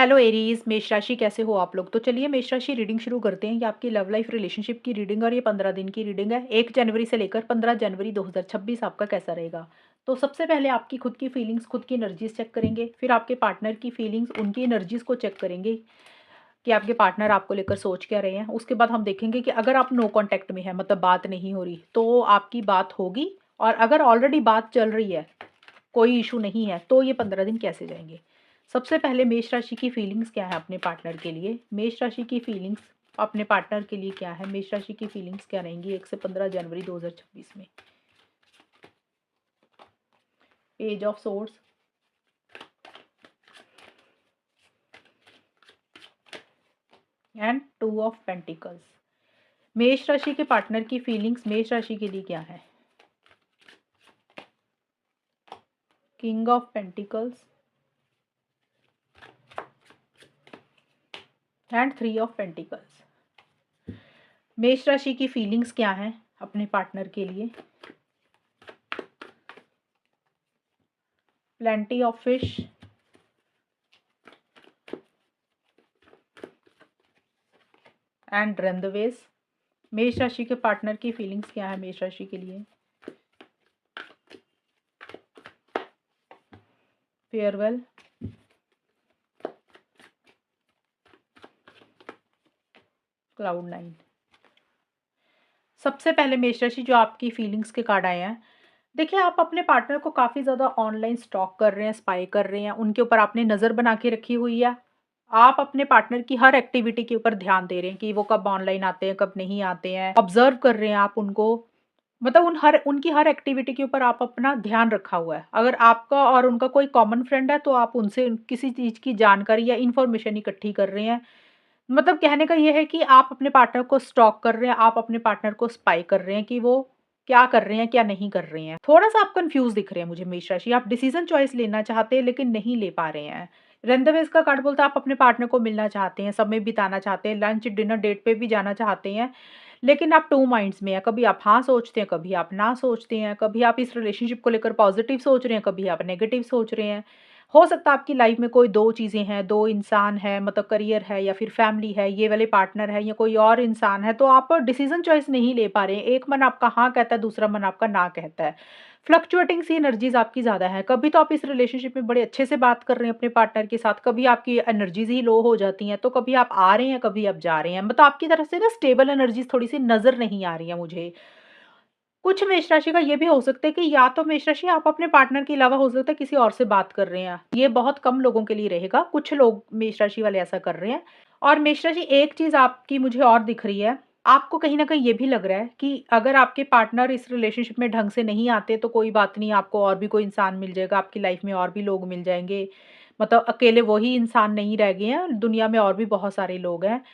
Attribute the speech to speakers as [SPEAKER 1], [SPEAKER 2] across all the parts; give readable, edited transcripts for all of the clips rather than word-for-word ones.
[SPEAKER 1] Hello Aries, मेष राशि कैसे हो आप लोग। तो चलिए मेष राशि रीडिंग शुरू करते हैं। ये आपकी लव लाइफ रिलेशनशिप की रीडिंग और ये 15 दिन की रीडिंग है। 1 जनवरी से लेकर 15 जनवरी 2026 आपका कैसा रहेगा। तो सबसे पहले आपकी खुद की फीलिंग्स, खुद की एनर्जीज चेक करेंगे। फिर आपके पार्टनर की फीलिंग्स, उनकी एनर्जीज को चेक करेंगे कि आपके पार्टनर आपको लेकर सोच क्या रहे हैं। उसके बाद हम देखेंगे कि अगर आप नो कॉन्टैक्ट में है, मतलब बात नहीं हो रही, तो आपकी बात होगी। और अगर ऑलरेडी बात चल रही है, कोई इशू नहीं है, तो ये 15 दिन कैसे जाएंगे। सबसे पहले मेष राशि की फीलिंग्स क्या है अपने पार्टनर के लिए। मेष राशि की फीलिंग्स अपने पार्टनर के लिए क्या है। मेष राशि की फीलिंग्स क्या रहेंगी 1 से 15 जनवरी 2026 में। Page of source and 2 of pentacles. मेष राशि के पार्टनर की फीलिंग्स मेष राशि के लिए क्या है। King of pentacles and 3 of pentacles. मेष राशि की फीलिंग्स क्या है अपने पार्टनर के लिए। Plenty of fish and run the ways. मेष राशि के पार्टनर की फीलिंग्स क्या है मेष राशि के लिए। Farewell, cloud 9। सबसे पहले मेष राशि जो आपकी फीलिंग्स के कार्ड आए हैं, देखिए आप अपने पार्टनर को काफ़ी ज़्यादा ऑनलाइन स्टॉक कर रहे हैं, स्पाई कर रहे हैं, उनके ऊपर आपने नज़र बना के रखी हुई है। आप अपने पार्टनर की हर एक्टिविटी के ऊपर ध्यान दे रहे हैं कि वो कब ऑनलाइन आते हैं, कब नहीं आते हैं। ऑब्जर्व कर रहे हैं आप उनको, मतलब उनकी हर एक्टिविटी के ऊपर आप अपना ध्यान रखा हुआ है। अगर आपका और उनका कोई कॉमन फ्रेंड है, तो आप उनसे किसी चीज़ की जानकारी या इन्फॉर्मेशन इकट्ठी कर रहे हैं। मतलब कहने का ये है कि आप अपने पार्टनर को स्टॉक कर रहे हैं, आप अपने पार्टनर को स्पाई कर रहे हैं कि वो क्या कर रहे हैं, क्या नहीं कर रहे हैं। थोड़ा-सा आप कन्फ्यूज़ दिख रहे हैं मुझे मेष राशि, आप डिसीज़न चॉइस लेना चाहते हैं लेकिन नहीं ले पा रहे हैं। रंधवेस का कार्ड बोलता है आप अपने पार्टनर को मिलना चाहते हैं, समय बिताना चाहते हैं, लंच, डिनर डेट पे भी जाना चाहते हैं, लेकिन आप 2 माइंड्स में हैं। कभी आप हाँ सोचते हैं, कभी आप ना सोचते हैं, कभी आप इस रिलेशनशिप को लेकर पॉजिटिव सोच रहे हैं, कभी आप नेगेटिव सोच रहे हैं। हो सकता है आपकी लाइफ में कोई 2 चीज़ें हैं, 2 इंसान हैं, मतलब करियर है या फिर फैमिली है, ये वाले पार्टनर है या कोई और इंसान है, तो आप डिसीज़न चॉइस नहीं ले पा रहे हैं। एक मन आपका हाँ कहता है, दूसरा मन आपका ना कहता है। फ्लक्चुएटिंग सी एनर्जीज़ आपकी ज़्यादा है। कभी तो आप इस रिलेशनशिप में बड़े अच्छे से बात कर रहे हैं अपने पार्टनर के साथ, कभी आपकी एनर्जीज़ ही लो हो जाती हैं, तो कभी आप आ रहे हैं, कभी आप जा रहे हैं। मतलब आपकी तरफ से ना स्टेबल एनर्जीज़ थोड़ी-सी नज़र नहीं आ रही है मुझे। कुछ मेष राशि का ये भी हो सकता है कि या तो मेष राशि आप अपने पार्टनर के अलावा हो सकता है किसी और से बात कर रहे हैं। ये बहुत कम लोगों के लिए रहेगा, कुछ लोग मेष राशि वाले ऐसा कर रहे हैं। और मेष राशि एक चीज़ आपकी मुझे और दिख रही है, आपको कहीं न कहीं ये भी लग रहा है कि अगर आपके पार्टनर इस रिलेशनशिप में ढंग से नहीं आते तो कोई बात नहीं, आपको और भी कोई इंसान मिल जाएगा, आपकी लाइफ में और भी लोग मिल जाएँगे। मतलब अकेले वो ही इंसान नहीं रह गए हैं, दुनिया में और भी बहुत सारे लोग हैं।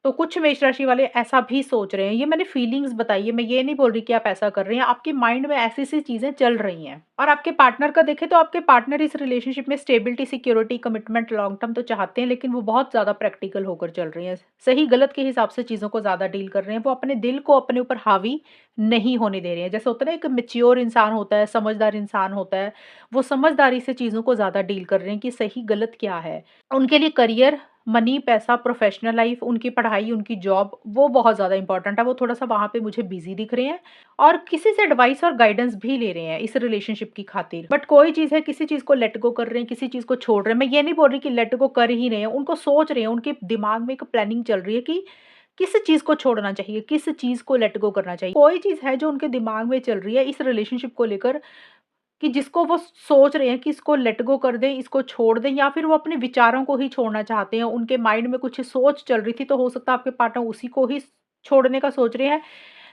[SPEAKER 1] तो कुछ मेष राशि वाले ऐसा भी सोच रहे हैं। ये मैंने फीलिंग्स बताई है, मैं ये नहीं बोल रही कि आप ऐसा कर रहे हैं। आपके माइंड में ऐसी-ऐसी चीज़ें चल रही हैं। और आपके पार्टनर का देखें तो आपके पार्टनर इस रिलेशनशिप में stability, security, commitment long term तो चाहते हैं, लेकिन वो बहुत ज़्यादा प्रैक्टिकल होकर चल रही हैं। सही-गलत के हिसाब से चीज़ों को ज़्यादा डील कर रहे हैं। वो अपने दिल को अपने ऊपर हावी नहीं होने दे रहे हैं। जैसे होता है ना, एक मैच्योर इंसान होता है, समझदार इंसान होता है, वो समझदारी से चीज़ों को ज़्यादा डील कर रहे हैं कि सही-गलत क्या है। उनके लिए करियर, मनी, पैसा, प्रोफ़ेशनल लाइफ़, उनकी पढ़ाई, उनकी जॉब, वो बहुत ज़्यादा इम्पोर्टेंट है। वो थोड़ा-सा वहाँ पे मुझे बिज़ी दिख रहे हैं और किसी से एडवाइस और गाइडेंस भी ले रहे हैं इस रिलेशनशिप की खातिर। बट कोई चीज़ है, किसी चीज़ को लेट गो कर रहे हैं, किसी चीज़ को छोड़ रहे हैं। मैं ये नहीं बोल रही कि लेट गो कर ही रहे हैं, उनको सोच रहे हैं, उनके दिमाग में एक प्लानिंग चल रही है कि किस चीज़ को छोड़ना चाहिए, किस चीज़ को लेट गो करना चाहिए। कोई चीज़ है जो उनके दिमाग में चल रही है इस रिलेशनशिप को लेकर, कि जिसको वो सोच रहे हैं कि इसको लेट गो कर दें, इसको छोड़ दें, या फिर वो अपने विचारों को ही छोड़ना चाहते हैं। उनके माइंड में कुछ सोच चल रही थी, तो हो सकता है आपके पार्टनर उसी को ही छोड़ने का सोच रहे हैं।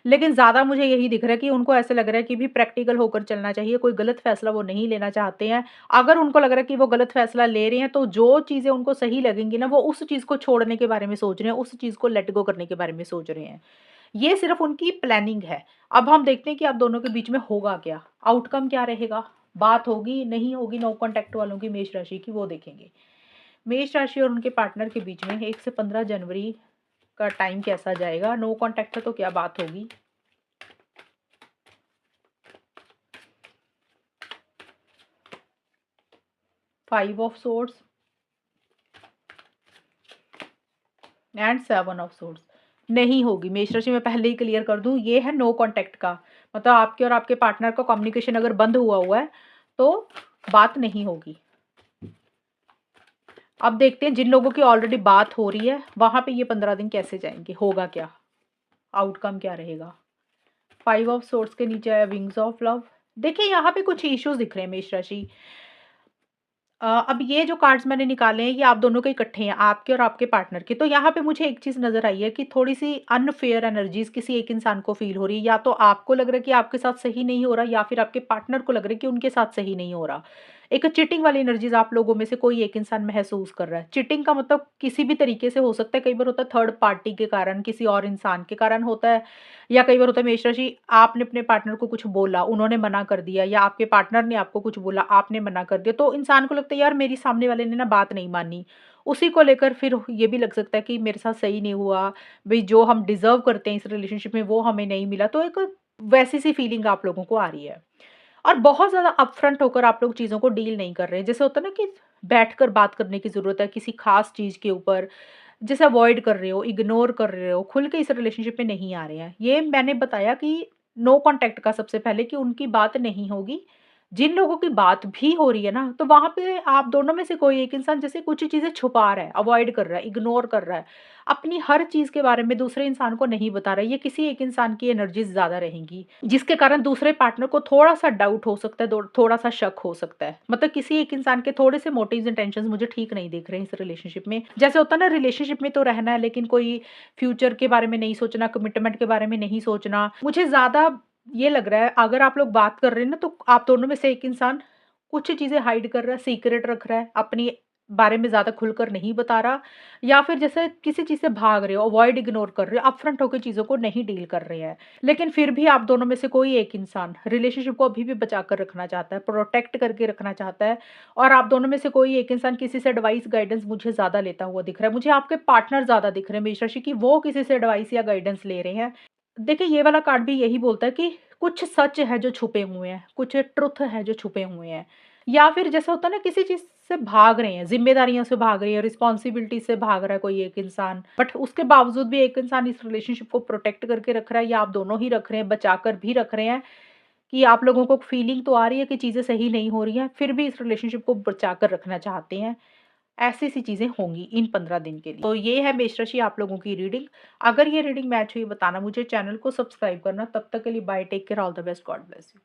[SPEAKER 1] लेकिन ज़्यादा मुझे यही दिख रहा है कि उनको ऐसा लग रहा है कि भी प्रैक्टिकल होकर चलना चाहिए, कोई गलत फैसला वो नहीं लेना चाहते हैं। अगर उनको लग रहा है कि वो गलत फैसला ले रहे हैं, तो जो चीज़ें उनको सही लगेंगी ना, वो उस चीज़ को छोड़ने के बारे में सोच रहे हैं, उस चीज़ को लेट गो करने के बारे में सोच रहे हैं। ये सिर्फ़ उनकी प्लानिंग है। अब हम देखते हैं कि आप दोनों के बीच में होगा क्या? आउटकम क्या रहेगा? बात होगी, नहीं होगी, नो कॉन्टैक्ट वालों की, मेष राशि की, वो देखेंगे। मेष राशि और उनके पार्टनर के बीच में 1 से 15 जनवरी का टाइम कैसा जाएगा? नो कॉन्टैक्ट है तो क्या बात होगी? 5 of swords and 7 of swords. नहीं होगी मेष राशि, मैं पहले ही क्लियर कर दूँ, ये है नो कॉन्टैक्ट का। मतलब आपके और आपके पार्टनर का कम्युनिकेशन अगर बंद हुआ है, तो बात नहीं होगी। अब देखते हैं जिन लोगों की ऑलरेडी बात हो रही है, वहाँ पे ये 15 दिन कैसे जाएँगे, होगा क्या? आउटकम क्या रहेगा? 5 ऑफ सोर्ड्स के नीचे आया विंग्स ऑफ लव। देखिए यहाँ पे कुछ इश्यूज़ दिख रहे हैं मेष राशि। अब ये जो कार्ड्स मैंने निकाले हैं, ये आप दोनों के इकट्ठे हैं, आपके और आपके पार्टनर के। तो यहाँ पे मुझे एक चीज़ नज़र आई है कि थोड़ी-सी अनफेयर एनर्जीज़ किसी एक इंसान को फ़ील हो रही है। या तो आपको लग रहा है कि आपके साथ सही नहीं हो रहा, या फिर आपके पार्टनर को लग रहा है कि उनके साथ सही नहीं हो रहा। एक चीटिंग वाली एनर्जीज़ आप लोगों में से कोई एक इंसान महसूस कर रहा है। चीटिंग का मतलब किसी भी तरीके से हो सकता है, कई बार होता है थर्ड पार्टी के कारण, किसी और इंसान के कारण होता है, या कई बार होता है मेष राशि आपने अपने पार्टनर को कुछ बोला, उन्होंने मना कर दिया, या आपके पार्टनर ने आपको कुछ बोला, आपने मना कर दिया, तो इंसान को लगता है यार मेरी सामने वाले ने ना बात नहीं मानी। उसी को लेकर फिर ये भी लग सकता है कि मेरे साथ सही नहीं हुआ, भई जो हम डिज़र्व करते हैं इस रिलेशनशिप में वो हमें नहीं मिला, तो एक वैसी-सी फीलिंग आप लोगों को आ रही है। और बहुत ज़्यादा अपफ्रंट होकर आप लोग चीज़ों को डील नहीं कर रहे हैं। जैसे होता है ना कि बैठकर बात करने की ज़रूरत है किसी ख़ास चीज़ के ऊपर, जैसे अवॉइड कर रहे हो, इग्नोर कर रहे हो, खुल के इस रिलेशनशिप में नहीं आ रहे हैं। ये मैंने बताया कि नो कॉन्टैक्ट का सबसे पहले कि उनकी बात नहीं होगी। जिन लोगों की बात भी हो रही है ना, तो वहाँ पे आप दोनों में से कोई एक इंसान जैसे कुछ चीज़ें छुपा रहा है, अवॉइड कर रहा है, इग्नोर कर रहा है। अपनी हर चीज़ के बारे में दूसरे इंसान को नहीं बता रहा है। ये किसी एक इंसान की एनर्जीज़ ज़्यादा रहेंगी, जिसके कारण दूसरे पार्टनर को थोड़ा-सा डाउट हो सकता है, दो थोड़ा-सा शक हो सकता है। मतलब किसी एक इंसान के थोड़े से मोटिव्स इंटेंशंस मुझे ठीक नहीं दिख रहे हैं इस रिलेशनशिप में। जैसे होता है ना रिलेशनशिप में तो रहना है, लेकिन कोई फ्यूचर के बारे में नहीं सोचना, कमिटमेंट के बारे में नहीं सोचना। मुझे ज़्यादा ये लग रहा है अगर आप लोग बात कर रहे हैं ना, तो आप दोनों में से एक इंसान कुछ चीज़ें हाइड कर रहा है, सीक्रेट रख रहा है, अपनी बारे में ज़्यादा खुलकर नहीं बता रहा, या फिर जैसे किसी चीज़ से भाग रहे हो, अवॉइड इग्नोर कर रहे हो, अपफ्रंट होकर चीज़ों को नहीं डील कर रहे हैं। लेकिन फिर भी आप दोनों में से कोई एक इंसान रिलेशनशिप को अभी भी बचा कर रखना चाहता है, प्रोटेक्ट करके रखना चाहता है, और आप दोनों में से कोई एक इंसान किसी से एडवाइस, गाइडेंस मुझे ज़्यादा लेता हुआ दिख रहा है। मुझे आपके पार्टनर ज़्यादा दिख रहे हैं मेष राशि कि वो किसी से एडवाइस या गाइडेंस ले रहे हैं। देखिए, ये वाला कार्ड भी यही बोलता है कि कुछ सच है जो छुपे हुए हैं, कुछ ट्रुथ है जो छुपे हुए हैं। या फिर जैसा होता है ना किसी चीज़ से भाग रहे हैं, ज़िम्मेदारियों से भाग रहे हैं, रिस्पॉन्सिबिलिटी से भाग रहा है कोई एक इंसान। बट उसके बावजूद भी एक इंसान इस रिलेशनशिप को प्रोटेक्ट करके रख रहा है, या आप दोनों ही रख रहे हैं, बचाकर भी रख रहे हैं, कि आप लोगों को फीलिंग तो आ रही है कि चीज़ें सही नहीं हो रही हैं, फिर भी इस रिलेशनशिप को बचाकर रखना चाहते हैं। ऐसी-सी चीज़ें होंगी इन 15 दिन के लिए। तो ये है मेष राशि आप लोगों की रीडिंग। अगर ये रीडिंग मैच हुई बताना मुझे, चैनल को सब्सक्राइब करना। तब तक के लिए bye, take care, all the best, God bless you.